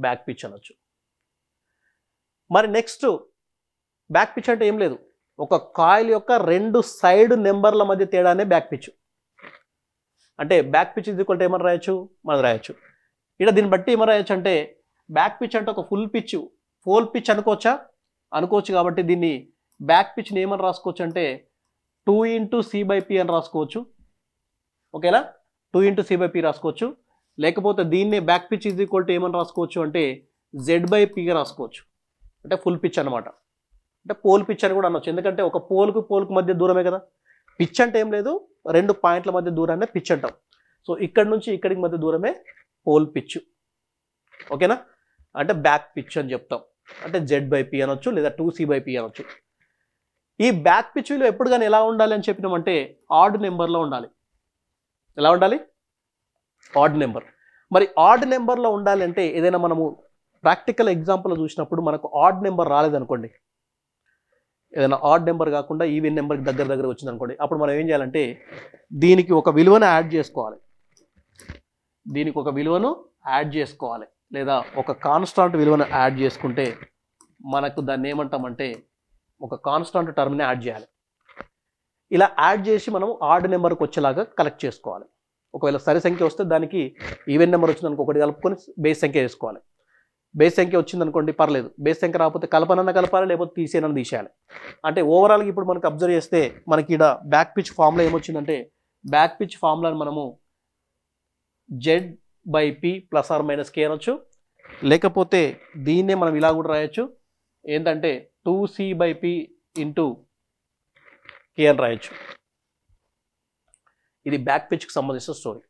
బ్యాక్ పిచ్ అనొచ్చు. మరి నెక్స్ట్ బ్యాక్ పిచ్ అంటే ఏం లేదు, ఒక కాయిల్ యొక్క 2 సైడ్ నెంబర్ల మధ్య తేడానే బ్యాక్ పిచ్. అంటే బ్యాక్ పిచ్ ఇది ఈక్వల్ టు ఏమని రాయొచ్చు మనం రాయొచ్చు. ఇక్కడ దీన్ని బట్టి ఏమని రాయొచ్చు అంటే బ్యాక్ పిచ్ అంటే ఒక ఫుల్ పిచ్ అనుకోవచ్చా అనుకోవచ్చు. కాబట్టి దీన్ని బ్యాక్ పిచ్ని ఏమని రాసుకోవచ్చు అంటే 2 × C/P అని రాసుకోవచ్చు. ఓకేనా 2 × C/P రాసుకోవచ్చు. లేకపోతే దీన్నే back pitch is equal to ఏమని రాసుకోవచ్చు అంటే Z/P రాసుకోవచ్చు. అంటే ఫుల్ పిచ్ అనమాట. అంటే పోల్ పిచ్ అని కూడా అనొచ్చు. ఎందుకంటే ఒక పోల్కు మధ్య దూరమే కదా. పిచ్ అంటే ఏం లేదు 2 పాయింట్ల మధ్య దూరాన్ని పిచ్ అంటాం. సో ఇక్కడ నుంచి ఇక్కడికి మధ్య దూరమే పోల్ పిచ్. ఓకేనా అంటే బ్యాక్ పిచ్ అని చెప్తాం. అంటే Z/P అనొచ్చు లేదా 2C/P అనొచ్చు. ఈ బ్యాక్ పిచ్ విలువ ఎప్పుడు కానీ ఎలా ఉండాలి అని చెప్పినామంటే ఆడ్ నెంబర్లో ఉండాలి. ఎలా ఉండాలి ఆడ్ నెంబర్. మరి ఆడ్ నెంబర్లో ఉండాలి అంటే ఏదైనా మనము ప్రాక్టికల్ ఎగ్జాంపుల్ చూసినప్పుడు మనకు ఆడ్ నెంబర్ రాలేదనుకోండి, ఏదైనా ఆడ్ నెంబర్ కాకుండా ఈవెన్ నెంబర్కి దగ్గర వచ్చింది అనుకోండి, అప్పుడు మనం ఏం చేయాలంటే దీనికి ఒక విలువను యాడ్ చేసుకోవాలి. లేదా ఒక కాన్స్టాంట్ విలువను యాడ్ చేసుకుంటే మనకు దాన్ని ఏమంటామంటే ఒక కాన్స్టాంట్ టర్మ్ని యాడ్ చేయాలి. ఇలా యాడ్ చేసి మనం ఆడ్ నెంబర్కి వచ్చేలాగా కలెక్ట్ చేసుకోవాలి. ఒకవేళ సరి సంఖ్య వస్తే దానికి ఈవెన్ నెంబర్ వచ్చిందనుకో ఒకటి కలుపుకొని బేస్ సంఖ్య వేసుకోవాలి. బేస్ సంఖ్య వచ్చిందనుకోండి పర్లేదు, బేస్ సంఖ్య రాకపోతే కలపనన్నా కలపాలి లేకపోతే తీసేనన్నా తీసేయాలి. అంటే ఓవరాల్గా ఇప్పుడు మనకు అబ్జర్వ్ చేస్తే మనకి ఇక్కడ బ్యాక్ పిచ్ ఫార్ములా ఏమొచ్చిందంటే బ్యాక్ పిచ్ ఫార్ములాని మనము Z/P ± K అనొచ్చు. లేకపోతే దీన్నే మనం ఇలా కూడా రాయొచ్చు, ఏంటంటే 2C/P × K అని రాయొచ్చు. ఇది బ్యాక్ పిచ్కి సంబంధించిన స్టోరీ.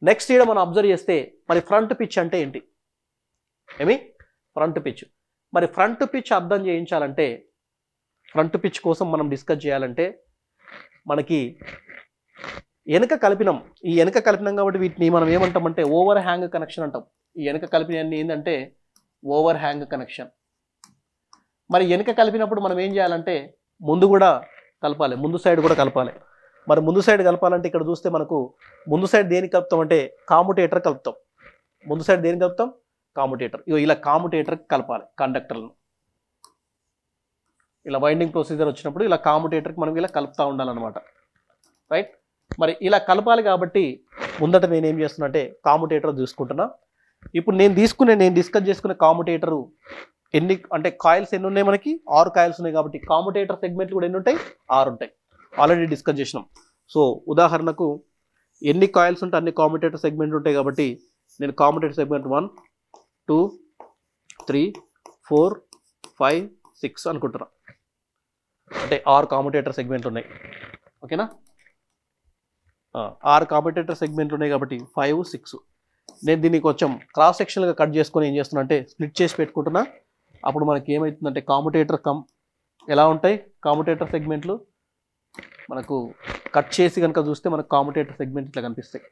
నెక్స్ట్ ఇక్కడ మనం అబ్జర్వ్ చేస్తే మరి ఫ్రంట్ పిచ్ అంటే ఏంటి? Front pitch. మరి ఫ్రంట్ పిచ్ అర్థం చేయించాలంటే ఫ్రంట్ పిచ్ కోసం మనం డిస్కస్ చేయాలంటే మనకి వెనక కలిపినాం. ఈ వెనక కలిపినాం కాబట్టి వీటిని మనం ఏమంటామంటే ఓవర్ హ్యాంగ్ కనెక్షన్ అంటాం. ఈ వెనక కలిపినవన్నీ ఏంటంటే ఓవర్ హ్యాంగ్ కనెక్షన్. మరి వెనక కలిపినప్పుడు మనం ఏం చేయాలంటే ముందు కూడా కలపాలి, ముందు సైడ్ కూడా కలపాలి. మరి ముందు సైడ్ కలపాలంటే ఇక్కడ చూస్తే మనకు ముందు సైడ్ దేనికి కలుపుతాం అంటే కాముటేటర్ కలుపుతాం. ముందు సైడ్ దేనికి కలుపుతాం కాముటేటర్. ఇలా కాముటేటర్కి కలపాలి కండక్టర్లను. ఇలా వైండింగ్ ప్రొసీజర్ వచ్చినప్పుడు ఇలా కాముటేటర్కి మనం ఇలా కలుపుతూ ఉండాలన్నమాట. రైట్. మరి ఇలా కలపాలి కాబట్టి ముందట నేను ఏం చేస్తున్నా అంటే కాముటేటర్ తీసుకుంటున్నా. ఇప్పుడు నేను డిస్కస్ చేసుకునే కాముటేటరు ఎన్ని అంటే కాయిల్స్ ఎన్ని ఉన్నాయి, మనకి 6 కాయిల్స్ ఉన్నాయి. కాబట్టి కాముటేటర్ సెగ్మెంట్లు కూడా ఎన్ని ఉంటాయి 6 ఉంటాయి. ఆల్రెడీ డిస్కస్ చేసినాం. సో ఉదాహరణకు ఎన్ని కాయిల్స్ ఉంటే అన్ని కాముటేటర్ సెగ్మెంట్ ఉంటాయి. కాబట్టి నేను కాముటేటర్ సెగ్మెంట్ 1 2 3 4 5 6 అనుకుంటున్నా. అంటే 6 కాముటేటర్ సెగ్మెంట్లు ఉన్నాయి. ఓకేనా 6 కాముటేటర్ సెగ్మెంట్లు ఉన్నాయి కాబట్టి 5 6. నేను దీన్ని కొంచెం క్రాస్ సెక్షన్గా కట్ చేసుకొని ఏం చేస్తున్నా అంటే స్ప్లిట్ చేసి పెట్టుకుంటున్నా. అప్పుడు మనకి ఏమవుతుందంటే కాముటేటర్ ఎలా ఉంటాయి కాముటేటర్ సెగ్మెంట్లు మనకు కట్ చేసి కనుక చూస్తే మనకు కాముటేటర్ సెగ్మెంట్ ఇట్లా కనిపిస్తాయి.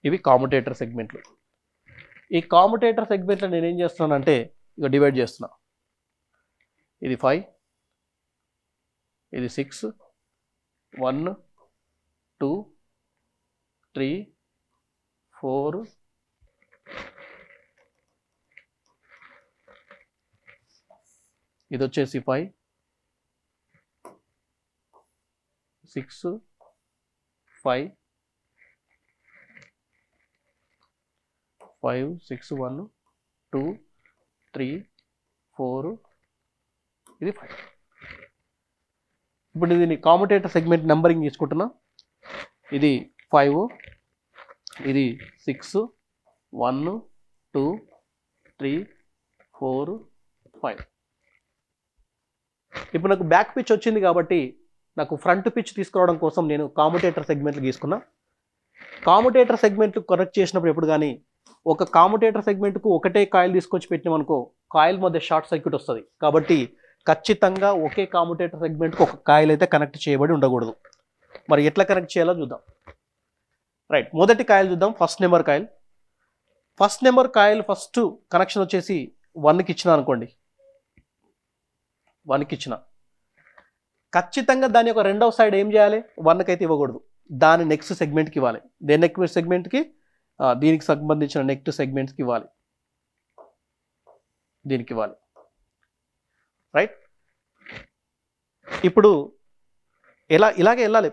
ఇవి కాముటేటర్ సెగ్మెంట్లు. ఈ కాముటేటర్ సెగ్మెంట్లో నేను ఏం చేస్తున్నానంటే ఇక డివైడ్ చేస్తున్నా. ఇది 5, ఇది 6, 1 2 3 4 ఇది వచ్చేసి 5 6 5 5 6 1 2 3 4 ఇది 5. ఇప్పుడు దీన్ని కామ్యుటేటర్ సెగ్మెంట్ నెంబరింగ్ తీసుకుంటున్నా. ఇది 5, ఇది 6 1 2 3 4 5. ఇప్పుడు నాకు బ్యాక్ పిచ్ వచ్చింది కాబట్టి నాకు ఫ్రంట్ పిచ్ తీసుకురావడం కోసం నేను కామ్యుటేటర్ సెగ్మెంట్లు తీసుకున్నా. కామ్యుటేటర్ సెగ్మెంట్లు కనెక్ట్ చేసినప్పుడు ఎప్పుడు కానీ ఒక కామ్యుటేటర్ సెగ్మెంట్కు ఒకటే కాయిల్ తీసుకొచ్చి పెట్టినామనుకో కాయిల్ మధ్య షార్ట్ సర్క్యూట్ వస్తుంది. కాబట్టి ఖచ్చితంగా ఒకే కామ్యుటేటర్ సెగ్మెంట్కి ఒక కాయిల్ అయితే కనెక్ట్ చేయబడి ఉండకూడదు. మరి ఎట్లా కనెక్ట్ చేయాలో చూద్దాం. రైట్, మొదటి కాయిల్ చూద్దాం. First number coil. First number coil first connection వచ్చేసి 1కి ఇచ్చిన అనుకోండి. 1కి ఇచ్చిన ఖచ్చితంగా దాని యొక్క రెండవ సైడ్ ఏం చేయాలి? 1కి అయితే ఇవ్వకూడదు, దాని నెక్స్ట్ సెగ్మెంట్కి ఇవ్వాలి. దేని నెక్స్ట్ సెగ్మెంట్కి? దీనికి సంబంధించిన నెక్స్ట్ సెగ్మెంట్స్కి ఇవ్వాలి, దీనికి ఇవ్వాలి. రైట్, ఇప్పుడు ఇలాగే వెళ్ళాలి.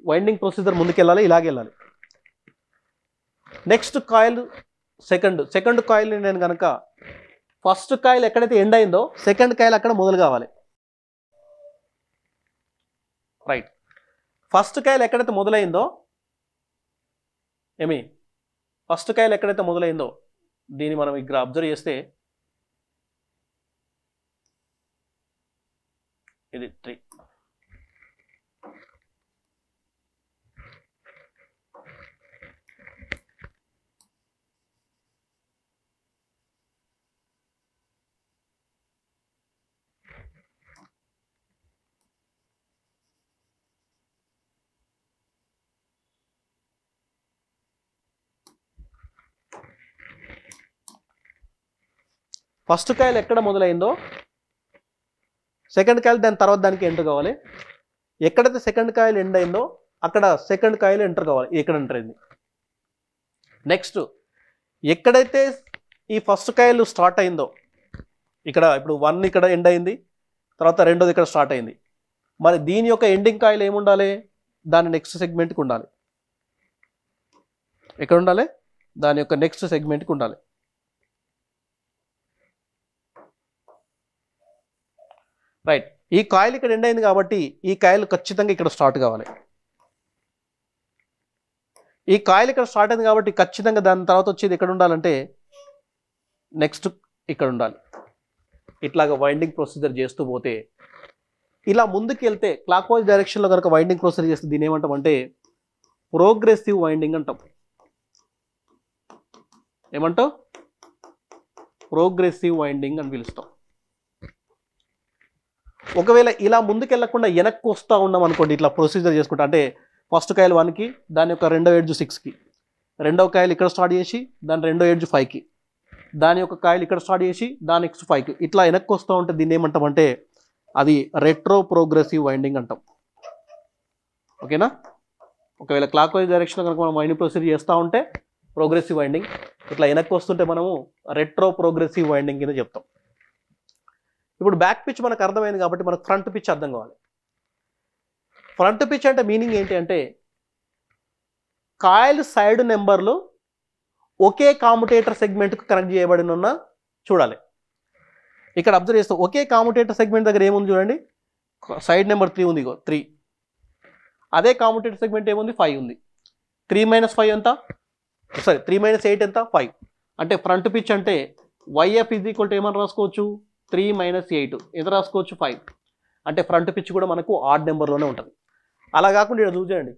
వైండింగ్ ప్రొసీజర్ ముందుకు వెళ్ళాలి, ఇలాగే వెళ్ళాలి. నెక్స్ట్ కాయిల్ సెకండ్ కాయిల్ని నేను కనుక ఫస్ట్ కాయిల్ ఎక్కడైతే ఎండ్ అయిందో సెకండ్ కాయిల్ అక్కడ మొదలు కావాలి. రైట్, ఫస్ట్ కాయిల్ ఎక్కడైతే మొదలైందో ఫస్ట్ కాయిల్ ఎక్కడైతే మొదలైందో దీన్ని మనం ఇక్కడ అబ్జర్వ్ చేస్తే ఇది 3. ఫస్ట్ కాయిల్ ఎక్కడ మొదలైందో సెకండ్ కాయిల్ దాని తర్వాత దానికి ఎంటర్ కావాలి. ఎక్కడైతే సెకండ్ కాయిల్ ఎండ్ అయిందో అక్కడ సెకండ్ కాయిల్ ఎంటర్ కావాలి, ఇక్కడ ఎంటర్ అయింది. నెక్స్ట్ ఎక్కడైతే ఈ ఫస్ట్ కాయిల్ స్టార్ట్ అయిందో ఇక్కడ ఇప్పుడు 1 ఇక్కడ ఎండ్ అయింది, తర్వాత రెండోది ఇక్కడ స్టార్ట్ అయింది. మరి దీని యొక్క ఎండింగ్ కాయిల్ ఏముండాలి? దాని నెక్స్ట్ సెగ్మెంట్కి ఉండాలి. ఎక్కడ ఉండాలి? దాని యొక్క నెక్స్ట్ సెగ్మెంట్కి ఉండాలి. రైట్, ఈ కాయిల్ ఇక్కడ ఎండ్ అయింది కాబట్టి ఈ కాయిల్ ఖచ్చితంగా ఇక్కడ స్టార్ట్ కావాలి. ఈ కాయిల్ ఇక్కడ స్టార్ట్ అయింది కాబట్టి ఖచ్చితంగా దాని తర్వాత వచ్చేది ఎక్కడ ఉండాలంటే నెక్స్ట్ ఇక్కడ ఉండాలి. ఇట్లాగా వైండింగ్ ప్రొసీజర్ చేస్తూ పోతే ఇలా ముందుకు వెళ్తే క్లాక్ వైజ్ డైరెక్షన్లో కనుక వైండింగ్ ప్రొసీజర్ చేస్తే దీని ఏమంటామంటే ప్రోగ్రెసివ్ వైండింగ్ అంటాం. ఏమంటాం? ప్రోగ్రెసివ్ వైండింగ్ అని పిలుస్తాం. ఒకవేళ ఇలా ముందుకు వెళ్ళకుండా వెనక్కి వస్తూ ఉన్నాం అనుకోండి, ఇట్లా ప్రొసీజర్ చేసుకుంటా అంటే ఫస్ట్ కాయిల్ 1కి, దాని యొక్క రెండో ఎడ్జ్ 6కి, రెండవ కాయిల్ ఇక్కడ స్టార్ట్ చేసి దాని రెండో ఎడ్జ్ 5కి, దాని యొక్క కాయిల్ ఇక్కడ స్టార్ట్ చేసి దాని నెక్స్ట్ 5కి, ఇట్లా వెనక్కి వస్తూ ఉంటే దీన్ని ఏమంటామంటే అది రెట్రో ప్రోగ్రెసివ్ వైండింగ్ అంటాం. ఓకేనా? ఒకవేళ క్లాక్ వైజ్ డైరెక్షన్లో కనుక మనం వైండింగ్ ప్రొసీజర్ చేస్తూ ఉంటే ప్రోగ్రెసివ్ వైండింగ్, ఇట్లా వెనక్కి వస్తుంటే మనము రెట్రో ప్రోగ్రెసివ్ వైండింగ్ కింద చెప్తాం. ఇప్పుడు బ్యాక్ పిచ్ మనకు అర్థమైంది కాబట్టి మనకు ఫ్రంట్ పిచ్ అర్థం కావాలి. ఫ్రంట్ పిచ్ అంటే మీనింగ్ ఏంటి అంటే కాయిల్ సైడ్ నెంబర్లు ఒకే కామ్యుటేటర్ సెగ్మెంట్కు కనెక్ట్ చేయబడి ఉన్న చూడాలి. ఇక్కడ అబ్జర్వ్ చేస్తాం ఒకే కామ్యుటేటర్ సెగ్మెంట్ దగ్గర ఏముంది చూడండి, సైడ్ నెంబర్ 3 ఉంది, 3. అదే కామ్యుటేటర్ సెగ్మెంట్ ఏముంది? 5 ఉంది. 3 - 5 ఎంత? 3 - 8 ఎంత? 5. అంటే ఫ్రంట్ పిచ్ అంటే YF = ఏమని రాసుకోవచ్చు? 3 - 8 ఎంత రాసుకోవచ్చు? 5. అంటే ఫ్రంట్ పిచ్ కూడా మనకు ఆడ్ నెంబర్లోనే ఉంటుంది. అలా కాకుండా ఇక్కడ చూడండి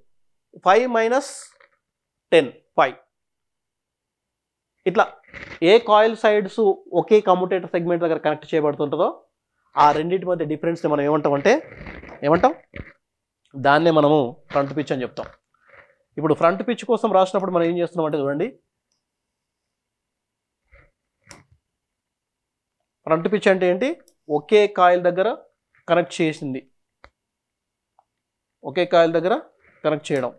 5 - 10 5. ఇట్లా ఏ కాయిల్ సైడ్స్ ఒకే కమ్యూటేటర్ సెగ్మెంట్ దగ్గర కనెక్ట్ చేయబడుతుంటుందో ఆ రెండింటి మధ్య డిఫరెన్స్ని మనం ఏమంటాం? దాన్నే మనము ఫ్రంట్ పిచ్ అని చెప్తాం. ఇప్పుడు ఫ్రంట్ పిచ్ కోసం రాసినప్పుడు మనం ఏం చేస్తున్నాం అంటే చూడండి, ఫ్రంట్ పిచ్ అంటే ఏంటి? ఒకే కాయిల్ దగ్గర కనెక్ట్ చేసింది, ఒకే కాయిల్ దగ్గర కనెక్ట్ చేయడం.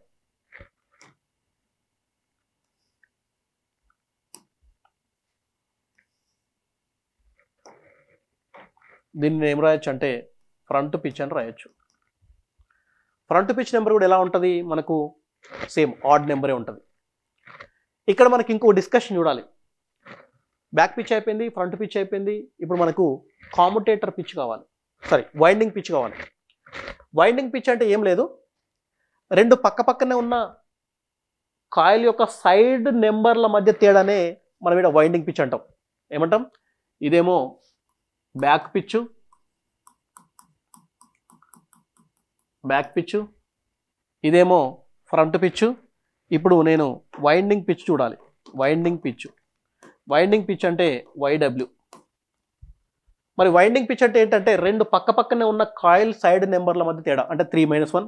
దీన్ని ఏం రాయొచ్చు అంటే ఫ్రంట్ పిచ్ అని రాయొచ్చు. ఫ్రంట్ పిచ్ నెంబర్ కూడా ఎలా ఉంటుంది? మనకు సేమ్ ఆడ్ నెంబరే ఉంటుంది. ఇక్కడ మనకి ఇంకో డిస్కషన్ చూడాలి. బ్యాక్ పిచ్ అయిపోయింది, ఫ్రంట్ పిచ్ అయిపోయింది. ఇప్పుడు మనకు కామ్యుటేటర్ పిచ్ కావాలి, వైండింగ్ పిచ్ కావాలి. వైండింగ్ పిచ్ అంటే ఏం లేదు, రెండు పక్క పక్కనే ఉన్న కాయిల్ యొక్క సైడ్ నెంబర్ల మధ్య తేడానే మనం ఇక్కడ వైండింగ్ పిచ్ అంటాం. ఏమంటాం? ఇదేమో బ్యాక్ పిచ్, ఇదేమో ఫ్రంట్ పిచ్. ఇప్పుడు నేను వైండింగ్ పిచ్ చూడాలి. వైండింగ్ పిచ్ అంటే YW. మరి వైండింగ్ పిచ్ అంటే ఏంటంటే రెండు పక్క పక్కనే ఉన్న కాయిల్ సైడ్ నెంబర్ల మధ్య తేడా. అంటే 3-1,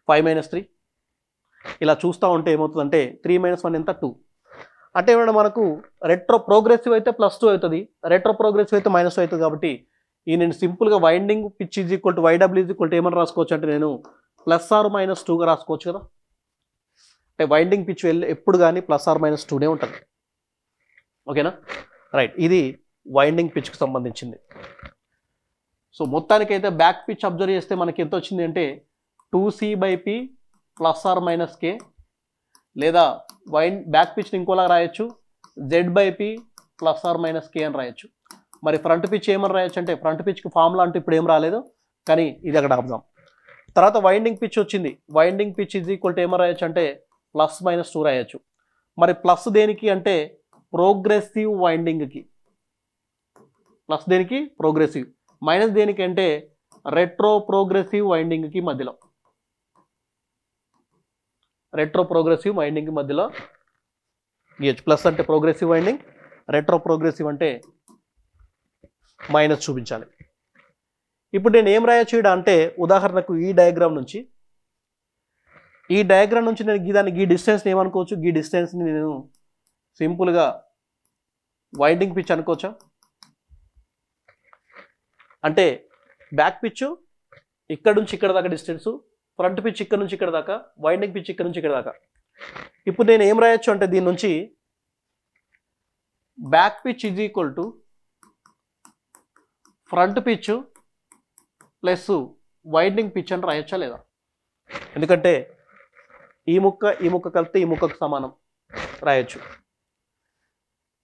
5-3 ఇలా చూస్తూ ఉంటే ఏమవుతుందంటే 3-1 ఎంత? 2. అంటే ఏమన్నా మనకు రెట్రో ప్రోగ్రెసివ్ అయితే +2 అవుతుంది, రెట్రో ప్రోగ్రెసివ్ అయితే -2 అవుతుంది. కాబట్టి ఈ నేను సింపుల్గా వైండింగ్ పిచ్ YW ఏమని రాసుకోవచ్చు అంటే నేను +or-2గా రాసుకోవచ్చు కదా. అంటే వైండింగ్ పిచ్ ఎప్పుడు కానీ +or-2నే ఉంటుంది. ఓకేనా? రైట్, ఇది వైండింగ్ పిచ్కి సంబంధించింది. సో మొత్తానికైతే బ్యాక్ పిచ్ అబ్జర్వ్ చేస్తే మనకి ఎంత వచ్చింది అంటే 2C/P +or-K, లేదా బ్యాక్ పిచ్ని ఇంకోలా రాయొచ్చు Z/P +or-K అని రాయొచ్చు. మరి ఫ్రంట్ పిచ్ ఏమని రాయొచ్చు అంటే ఫ్రంట్ పిచ్కి ఫార్ములా అంటూ ఇప్పుడు ఏం రాలేదు, కానీ ఇది అక్కడ ఆపుదాం. తర్వాత వైండింగ్ పిచ్ వచ్చింది. వైండింగ్ పిచ్ ఏమని రాయొచ్చు అంటే +-2 రాయొచ్చు. మరి ప్లస్ దేనికి అంటే ప్రోగ్రెసివ్ వైండింగ్కి, ప్లస్ దేనికి? ప్రోగ్రెసివ్. మైనస్ దేనికి అంటే రెట్రో ప్రోగ్రెసివ్ వైండింగ్కి మధ్యలో, గీయచ్చు. ప్లస్ అంటే ప్రోగ్రెసివ్ వైండింగ్, రెట్రో ప్రోగ్రెసివ్ అంటే మైనస్ చూపించాలి. ఇప్పుడు నేను ఏం రాయొచ్చు ఇక్కడ అంటే ఉదాహరణకు ఈ డయాగ్రామ్ నుంచి నేను ఈ డిస్టెన్స్ని ఏమనుకోవచ్చు? ఈ డిస్టెన్స్ని నేను సింపుల్గా వైండింగ్ పిచ్ అనుకోవచ్చా? అంటే బ్యాక్ పిచ్ ఇక్కడ నుంచి ఇక్కడ దాకా డిస్టెన్స్, ఫ్రంట్ పిచ్ ఇక్కడ నుంచి ఇక్కడ దాకా, వైండింగ్ పిచ్ ఇక్కడ నుంచి ఇక్కడ దాకా. ఇప్పుడు నేను ఏం రాయొచ్చు అంటే దీని నుంచి back pitch front pitch plus winding pitch అని రాయొచ్చా లేదా? ఎందుకంటే ఈ ముక్క కలిపితే ఈ ముక్కకు సమానం రాయొచ్చు.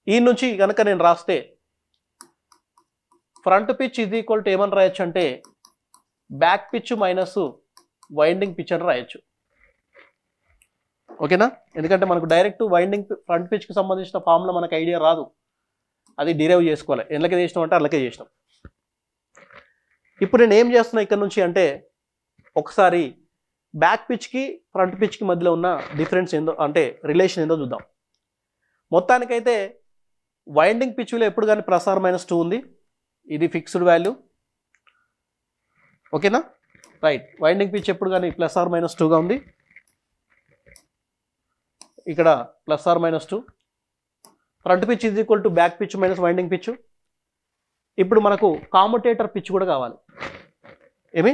ఈ నుంచి కనుక నేను రాస్తే ఫ్రంట్ పిచ్ ఏమని రాయొచ్చు అంటే back pitch minus winding pitch అని రాయొచ్చు. ఓకేనా? ఎందుకంటే మనకు డైరెక్ట్ ఫ్రంట్ పిచ్కి సంబంధించిన ఫార్ములా మనకు ఐడియా రాదు, అది డిరైవ్ చేసుకోవాలి. ఎందుకే చేసినాం అంటే అందుకే చేసినాం. ఇప్పుడు నేను ఏం చేస్తున్నా ఇక్కడ నుంచి అంటే ఒకసారి బ్యాక్ పిచ్కి ఫ్రంట్ పిచ్కి మధ్యలో ఉన్న డిఫరెన్స్ ఏందో అంటే రిలేషన్ ఏందో చూద్దాం. మొత్తానికైతే వైండింగ్ పిచ్లో ఎప్పుడు కానీ +or-2 ఉంది, ఇది ఫిక్స్డ్ వాల్యూ. ఓకేనా? రైట్, వైండింగ్ పిచ్ ఎప్పుడు కానీ +or-2గా ఉంది, ఇక్కడ +or-2. Front pitch back pitch minus winding pitch. ఇప్పుడు మనకు కామ్యుటేటర్ పిచ్ కూడా కావాలి. ఏమి?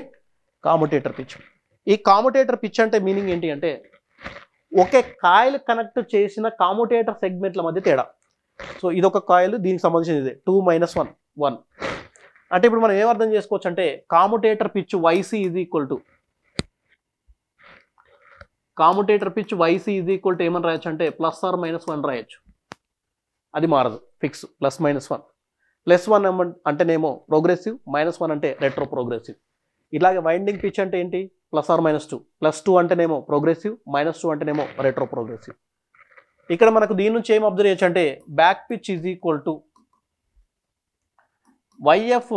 Commutator pitch. ఈ కామ్యుటేటర్ పిచ్ అంటే మీనింగ్ ఏంటి అంటే ఒకే కాయిల్ కనెక్ట్ చేసిన కామ్యుటేటర్ సెగ్మెంట్ల మధ్య తేడా. సో ఇదొక కాయిల్, దీనికి సంబంధించింది ఇదే 2-1 1. అంటే ఇప్పుడు మనం ఏమర్థం చేసుకోవచ్చు అంటే కామ్యుటేటర్ పిచ్ YC ఏమని రాయొచ్చు అంటే +or-1 రాయొచ్చు. అది మారదు, ఫిక్స్ +-1. +1 అంటేనేమో ప్రోగ్రెసివ్, -1 అంటే రెట్రో ప్రోగ్రెసివ్. ఇలాగే వైండింగ్ పిచ్ అంటే ఏంటి? +or-2. +2 అంటేనేమో ప్రోగ్రెసివ్, -2 అంటేనేమో రెట్రో ప్రోగ్రెసివ్. ఇక్కడ మనకు దీని నుంచి ఏం అబ్జర్వ్ చేయొచ్చు అంటే back pitch YF,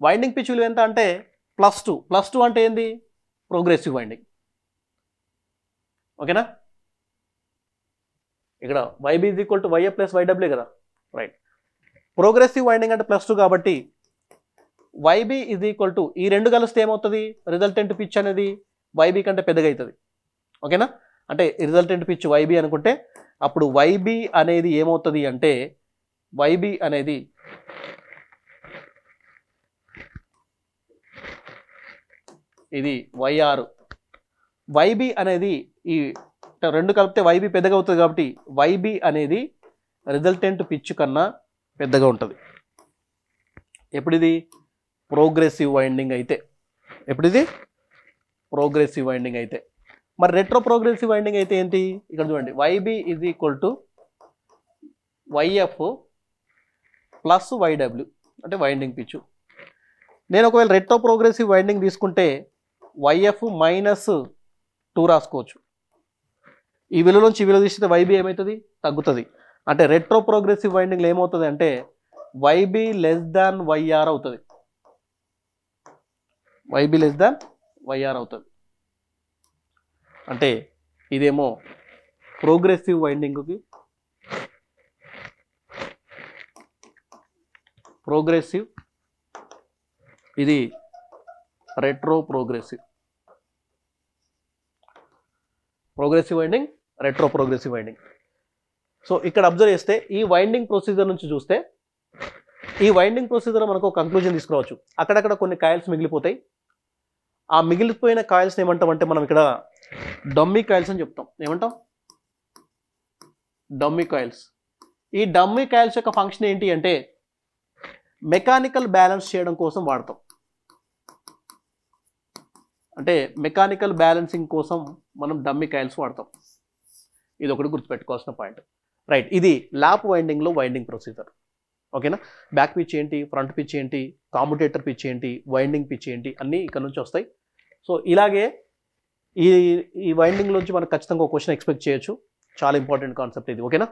winding pitch విలువ ఎంత అంటే +2 అంటే ఏంది? Progressive winding. ఓకేనా? ఇక్కడ YB YF + YW కదా. రైట్, ప్రోగ్రెసివ్ వైండింగ్ అంటే +2 కాబట్టి YB ఈ రెండు కలిస్తే ఏమవుతుంది? రిజల్టెంట్ పిచ్ అనేది YB కంటే పెద్దగా అవుతుంది. ఓకేనా? అంటే రిజల్టెంట్ పిచ్ YB అనుకుంటే అప్పుడు YB అనేది ఏమవుతుంది అంటే YB అనేది ఇది YR. YB అనేది ఈ రెండు కలిపితే YB పెద్దగా అవుతుంది కాబట్టి YB అనేది రిజల్టెంట్ పిచ్ కన్నా పెద్దగా ఉంటుంది. ఎప్పుడు ఇది? ప్రోగ్రెసివ్ వైండింగ్ అయితే. ఎప్పుడు ఇది? ప్రోగ్రెసివ్ వైండింగ్ అయితే. మరి రెట్రో ప్రోగ్రెసివ్ వైండింగ్ అయితే ఏంటి? ఇక్కడ చూడండి, YB is equal to YF plus YW అంటే వైండింగ్ పిచ్. నేను ఒకవేళ రెట్రో ప్రోగ్రెసివ్ వైండింగ్ తీసుకుంటే YF మైనస్ 2 రాసుకోవచ్చు. ఈ విలువ నుంచి ఈ విలువ తీస్తే YB ఏమవుతుంది? తగ్గుతుంది. అంటే రెట్రో ప్రోగ్రెసివ్ వైండింగ్లో ఏమవుతుంది అంటే YB లెస్ దాన్ YR అవుతుంది. YB లెస్ దాన్ YR అవుతుంది. అంటే ఇదేమో ప్రోగ్రెసివ్ వైండింగ్కి ప్రోగ్రెసివ్, ఇది retro progressive. Progressive winding, retro progressive winding. So ఇక్కడ అబ్జర్వ్ చేస్తే ఈ వైండింగ్ ప్రొసీజర్ నుంచి చూస్తే ఈ వైండింగ్ ప్రొసీజర్ మనకు కంక్లూజన్ తీసుకురావచ్చు. అక్కడక్కడ కొన్ని కాయిల్స్ మిగిలిపోతాయి. ఆ మిగిలిపోయిన కాయిల్స్ని ఏమంటామంటే మనం ఇక్కడ డమ్మీ కాయిల్స్ అని చెప్తాం. ఏమంటాం? Dummy coils. ఈ డమ్మీ కాయిల్స్ యొక్క ఫంక్షన్ ఏంటి అంటే మెకానికల్ బ్యాలెన్స్ చేయడం కోసం వాడతాం. అంటే మెకానికల్ బ్యాలెన్సింగ్ కోసం మనం డమ్మీ కాయిల్స్ వాడతాం. ఇది ఒకటి గుర్తుపెట్టుకోవాల్సిన పాయింట్. రైట్, ఇది ల్యాప్ వైండింగ్లో వైండింగ్ ప్రొసీజర్. ఓకేనా? బ్యాక్ పిచ్ ఏంటి, ఫ్రంట్ పిచ్ ఏంటి, కామ్యుటేటర్ పిచ్ ఏంటి, వైండింగ్ పిచ్ ఏంటి, అన్నీ ఇక్కడ నుంచి వస్తాయి. సో ఇలాగే ఈ వైండింగ్ నుంచి మనకు ఖచ్చితంగా ఒక క్వశ్చన్ ఎక్స్పెక్ట్ చేయొచ్చు. చాలా ఇంపార్టెంట్ కాన్సెప్ట్ ఇది. ఓకేనా?